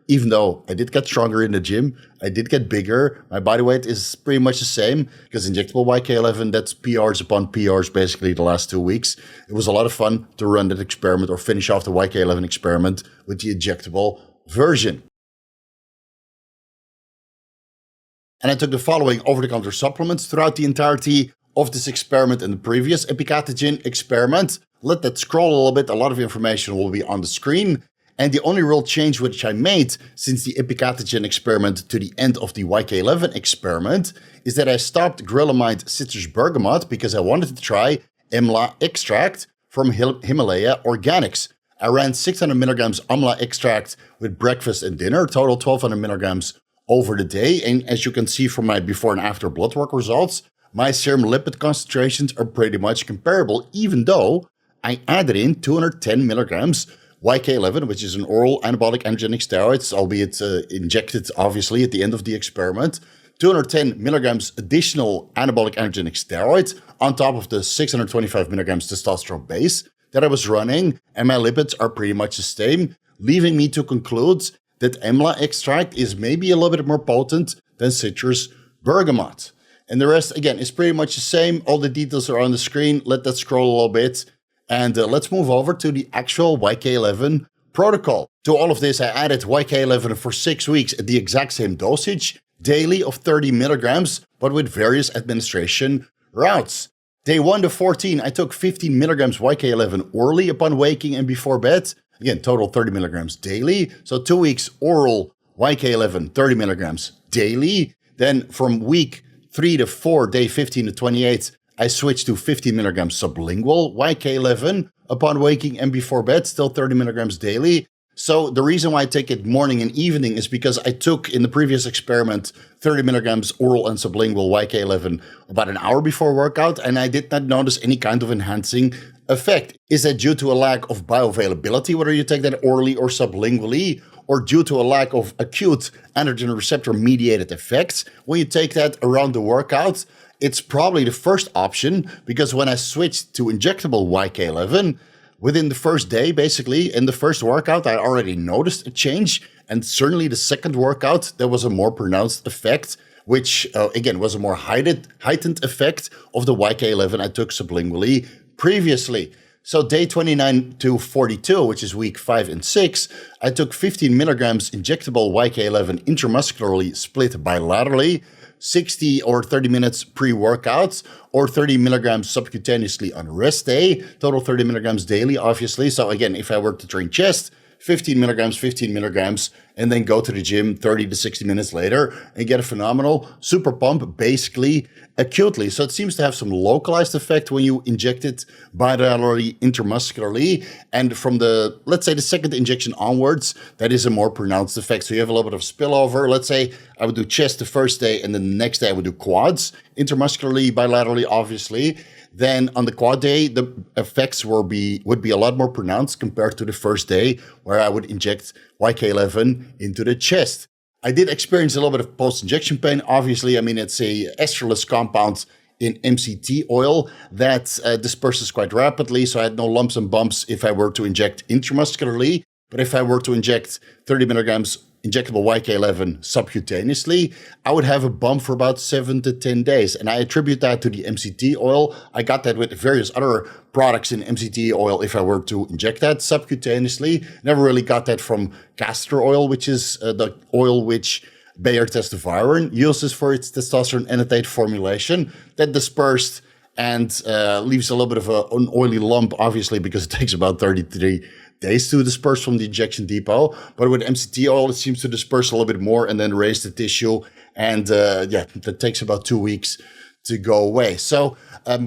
even though I did get stronger in the gym. I did get bigger. My body weight is pretty much the same because injectable YK-11, that's PRs upon PRs basically the last 2 weeks. It was a lot of fun to run that experiment or finish off the YK-11 experiment with the injectable version. And I took the following over-the-counter supplements throughout the entirety of this experiment and the previous epicatogen experiment. Let that scroll a little bit. A lot of information will be on the screen. And the only real change which I made since the epicatogen experiment to the end of the YK-11 experiment is that I stopped Grillamide citrus bergamot because I wanted to try Amla extract from Himalaya Organics. I ran 600 milligrams Amla extract with breakfast and dinner, total 1200 milligrams over the day. And as you can see from my before and after blood work results, my serum lipid concentrations are pretty much comparable, even though I added in 210 milligrams YK-11, which is an oral anabolic androgenic steroid, albeit injected obviously at the end of the experiment. 210 milligrams additional anabolic androgenic steroid on top of the 625 milligrams testosterone base that I was running, and my lipids are pretty much the same, leaving me to conclude that Amla extract is maybe a little bit more potent than citrus bergamot. And the rest, again, is pretty much the same. All the details are on the screen. Let that scroll a little bit. And let's move over to the actual YK-11 protocol. To all of this, I added YK-11 for 6 weeks at the exact same dosage, daily of 30 milligrams, but with various administration routes. Day 1 to 14, I took 15 milligrams YK-11 orally upon waking and before bed. Again, total 30 milligrams daily. So 2 weeks oral YK-11, 30 milligrams daily. Then from week 3 to 4, day 15 to 28, I switched to 15 milligrams sublingual YK-11 upon waking and before bed, still 30 milligrams daily. So the reason why I take it morning and evening is because I took in the previous experiment 30 milligrams oral and sublingual YK-11 about an hour before workout, and I did not notice any kind of enhancing effect. Is that due to a lack of bioavailability, whether you take that orally or sublingually, or due to a lack of acute androgen receptor mediated effects when you take that around the workout? It's probably the first option, because when I switched to injectable YK-11, within the first day, basically, in the first workout, I already noticed a change. And certainly the second workout, there was a more pronounced effect, which, again, was a more heightened effect of the YK-11 I took sublingually previously. So day 29 to 42, which is week 5 and 6, I took 15 milligrams injectable YK-11 intramuscularly split bilaterally, 60 or 30 minutes pre-workouts, or 30 milligrams subcutaneously on rest day, total 30 milligrams daily, obviously. So again, if I were to train chest, 15 milligrams, and then go to the gym 30 to 60 minutes later and get a phenomenal super pump, basically acutely. So it seems to have some localized effect when you inject it bilaterally intramuscularly. And from the, let's say the second injection onwards, that is a more pronounced effect. So you have a little bit of spillover. Let's say I would do chest the first day, and then the next day I would do quads intramuscularly, bilaterally, obviously. Then on the quad day, the effects would be a lot more pronounced compared to the first day where I would inject YK-11 into the chest. I did experience a little bit of post-injection pain. Obviously, I mean, it's a estroless compound in MCT oil that disperses quite rapidly. So I had no lumps and bumps if I were to inject intramuscularly. But if I were to inject 30 milligrams injectable YK-11 subcutaneously, I would have a bump for about 7 to 10 days. And I attribute that to the MCT oil. I got that with various other products in MCT oil if I were to inject that subcutaneously. Never really got that from castor oil, which is the oil which Bayer testosterone uses for its testosterone enanthate formulation, that dispersed and leaves a little bit of an oily lump, obviously, because it takes about 33 days to disperse from the injection depot. But with MCT oil, it seems to disperse a little bit more and then raise the tissue. And that takes about 2 weeks to go away. So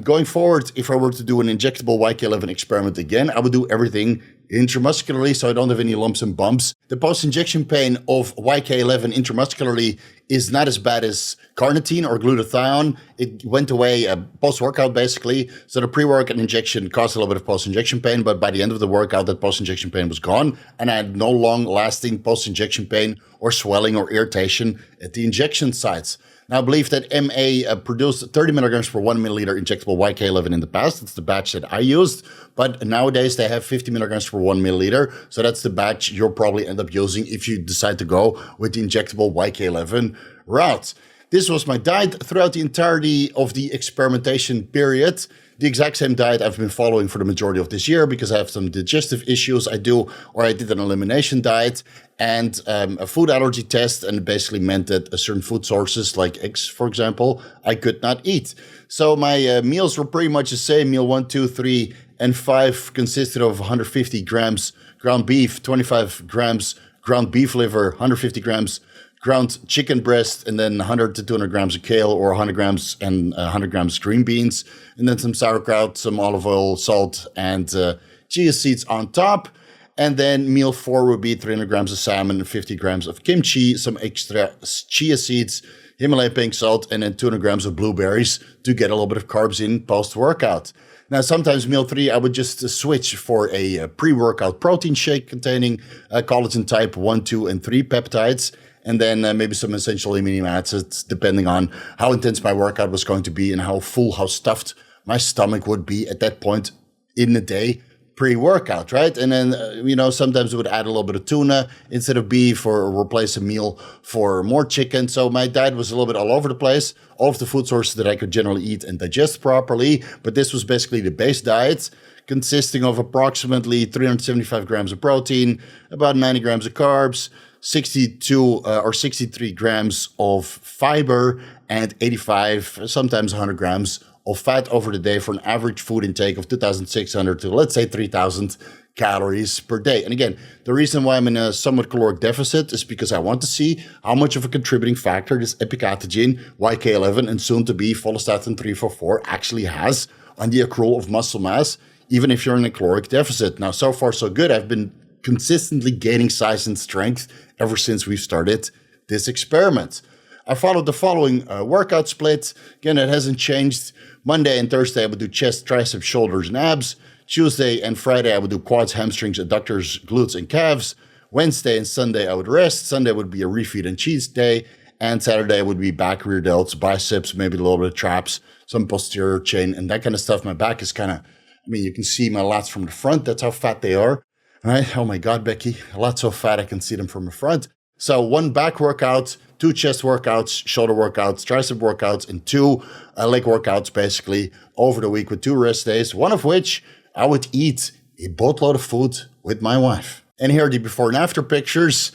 going forward, if I were to do an injectable YK-11 experiment again, I would do everything intramuscularly, so I don't have any lumps and bumps. The post-injection pain of YK-11 intramuscularly is not as bad as carnitine or glutathione. It went away post-workout, basically. So the pre-workout injection caused a little bit of post-injection pain, but by the end of the workout, that post-injection pain was gone, and I had no long-lasting post-injection pain or swelling or irritation at the injection sites. Now, I believe that MA produced 30 milligrams per 1 milliliter injectable YK-11 in the past. It's the batch that I used. But nowadays, they have 50 milligrams per 1 milliliter. So that's the batch you'll probably end up using if you decide to go with the injectable YK-11 route. This was my diet throughout the entirety of the experimentation period. The exact same diet I've been following for the majority of this year because I have some digestive issues. I did an elimination diet and a food allergy test, and it basically meant that certain food sources like eggs, for example, I could not eat. So my meals were pretty much the same. Meal 1, 2, 3, and 5 consisted of 150 grams ground beef, 25 grams ground beef liver, 150 grams ground chicken breast, and then 100 to 200 grams of kale, or 100 grams and 100 grams green beans, and then some sauerkraut, some olive oil, salt, and chia seeds on top. And then meal 4 would be 300 grams of salmon, 50 grams of kimchi, some extra chia seeds, Himalayan pink salt, and then 200 grams of blueberries to get a little bit of carbs in post-workout. Now, sometimes meal 3, I would just switch for a pre-workout protein shake containing collagen type 1, 2, and 3 peptides, and then maybe some essential amino acids, depending on how intense my workout was going to be and how full, how stuffed my stomach would be at that point in the day pre-workout, right? And then, sometimes I would add a little bit of tuna instead of beef, or replace a meal for more chicken. So my diet was a little bit all over the place, all of the food sources that I could generally eat and digest properly. But this was basically the base diet, consisting of approximately 375 grams of protein, about 90 grams of carbs, 62 or 63 grams of fiber, and 85, sometimes 100 grams of fat over the day, for an average food intake of 2,600 to, let's say, 3,000 calories per day. And again, the reason why I'm in a somewhat caloric deficit is because I want to see how much of a contributing factor this epicatogen, YK-11, and soon to be Follistatin 344 actually has on the accrual of muscle mass, even if you're in a caloric deficit. Now, so far, so good. I've been consistently gaining size and strength ever since we started this experiment. I followed the following workout split. Again, it hasn't changed. Monday and Thursday, I would do chest, triceps, shoulders, and abs. Tuesday and Friday, I would do quads, hamstrings, adductors, glutes, and calves. Wednesday and Sunday, I would rest. Sunday would be a refeed and cheese day. And Saturday would be back, rear delts, biceps, maybe a little bit of traps, some posterior chain, and that kind of stuff. My back is kind of, you can see my lats from the front. That's how fat they are. Right? Oh my God, Becky, lats so fat I can see them from the front. So 1 back workout, 2 chest workouts, shoulder workouts, tricep workouts, and 2 leg workouts basically over the week with 2 rest days, one of which I would eat a boatload of food with my wife. And here are the before and after pictures.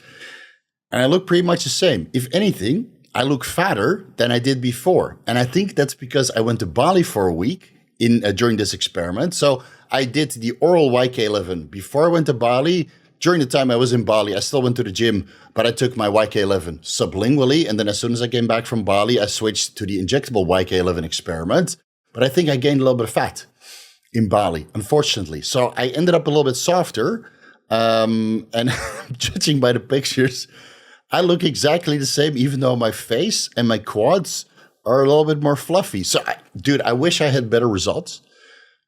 And I look pretty much the same. If anything, I look fatter than I did before. And I think that's because I went to Bali for a week during this experiment. So I did the oral YK-11 before I went to Bali. During the time I was in Bali, I still went to the gym, but I took my YK-11 sublingually. And then as soon as I came back from Bali, I switched to the injectable YK-11 experiment. But I think I gained a little bit of fat in Bali, unfortunately. So I ended up a little bit softer. And judging by the pictures, I look exactly the same, even though my face and my quads are a little bit more fluffy. So, dude, I wish I had better results.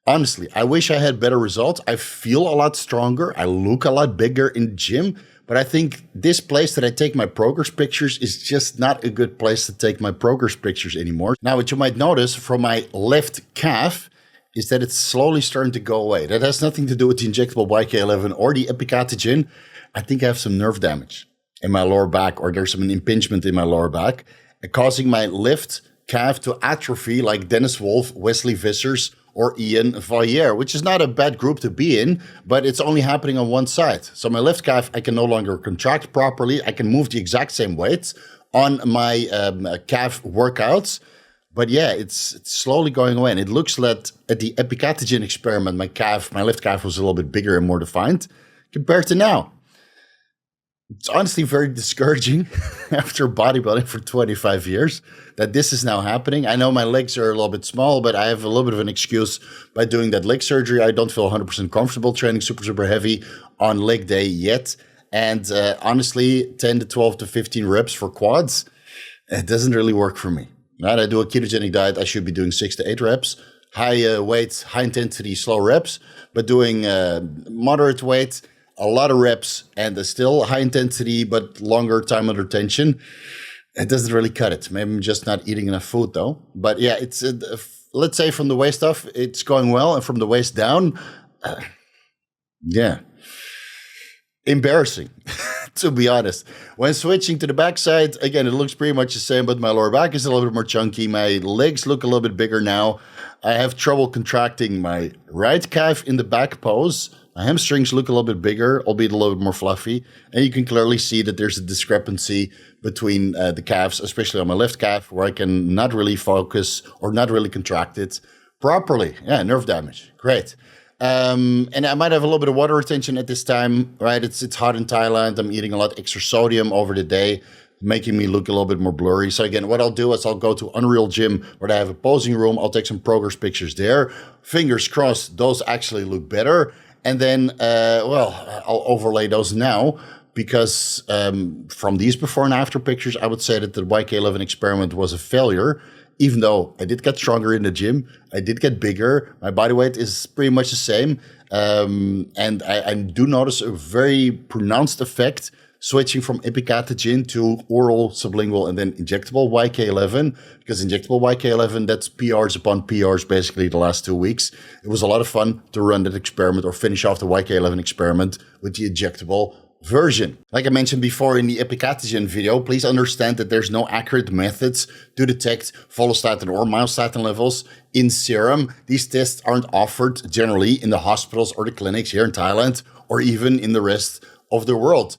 Honestly, I wish I had better results. I feel a lot stronger. I look a lot bigger in the gym. But I think this place that I take my progress pictures is just not a good place to take my progress pictures anymore. Now, what you might notice from my left calf is that it's slowly starting to go away. That has nothing to do with the injectable YK-11 or the epicatogen. I think I have some nerve damage in my lower back, or there's some impingement in my lower back, causing my left calf to atrophy, like Dennis Wolf, Wesley Vissers, or Ian Valliere, which is not a bad group to be in, but it's only happening on one side. So my left calf, I can no longer contract properly. I can move the exact same weights on my calf workouts. But yeah, it's slowly going away. And it looks like at the epicatogen experiment, my left calf was a little bit bigger and more defined compared to now. It's honestly very discouraging after bodybuilding for 25 years that this is now happening. I know my legs are a little bit small, but I have a little bit of an excuse by doing that leg surgery. I don't feel 100% comfortable training super heavy on leg day yet. And honestly, 10 to 12 to 15 reps for quads, It doesn't really work for me. Right? I do a ketogenic diet. I should be doing 6 to 8 reps, high weight, high intensity, slow reps, but doing moderate weight, a lot of reps, and still high intensity, but longer time under tension. It doesn't really cut it. Maybe I'm just not eating enough food though. But yeah, it's let's say from the waist up, it's going well, and from the waist down, yeah, embarrassing. To be honest, when switching to the backside, again, it looks pretty much the same, but my lower back is a little bit more chunky. My legs look a little bit bigger now. I have trouble contracting my right calf in the back pose. My hamstrings look a little bit bigger, albeit a little bit more fluffy. And you can clearly see that there's a discrepancy between the calves, especially on my left calf, where I can not really focus or not really contract it properly. Yeah, nerve damage. Great. And I might have a little bit of water retention at this time, right? It's hot in Thailand. I'm eating a lot extra sodium over the day, making me look a little bit more blurry. So again, what I'll do is I'll go to Unreal Gym where they have a posing room. I'll take some progress pictures there. Fingers crossed, those actually look better. And then, I'll overlay those now because from these before and after pictures, I would say that the YK-11 experiment was a failure. Even though I did get stronger in the gym, I did get bigger. My body weight is pretty much the same. And I do notice a very pronounced effect switching from epicatogen to oral, sublingual, and then injectable YK-11. Because injectable YK-11, that's PRs upon PRs basically the last 2 weeks. It was a lot of fun to run that experiment or finish off the YK-11 experiment with the injectable version. Like I mentioned before in the epicatogen video, please understand that there's no accurate methods to detect follistatin or myostatin levels in serum. These tests aren't offered generally in the hospitals or the clinics here in Thailand or even in the rest of the world.